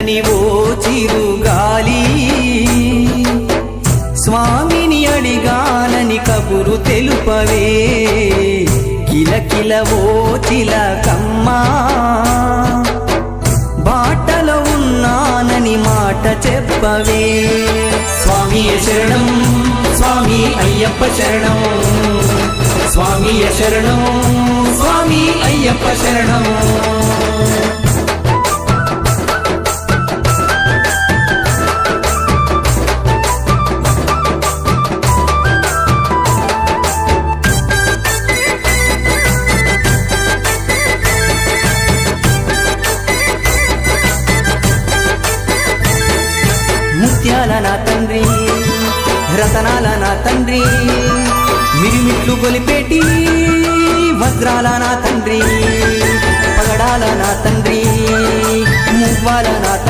నీవో చిరుగాలి స్వామిని అడిగానని కబురు తెలుపవే కిలకిలవో చిలకమ్మా బాటలో ఉన్నానని మాట చెప్పవే స్వామియ శరణం స్వామి అయ్యప్ప శరణం స్వామియ శరణం స్వామి అయ్యప్ప శరణం ముత్యాల నా తండ్రి రతనాల నా తండ్రి మిరిమిట్లు గొలిపేటి వజ్రాల నా తండ్రి పగడాల నా తండ్రి మువ్వాల నా తండ్రి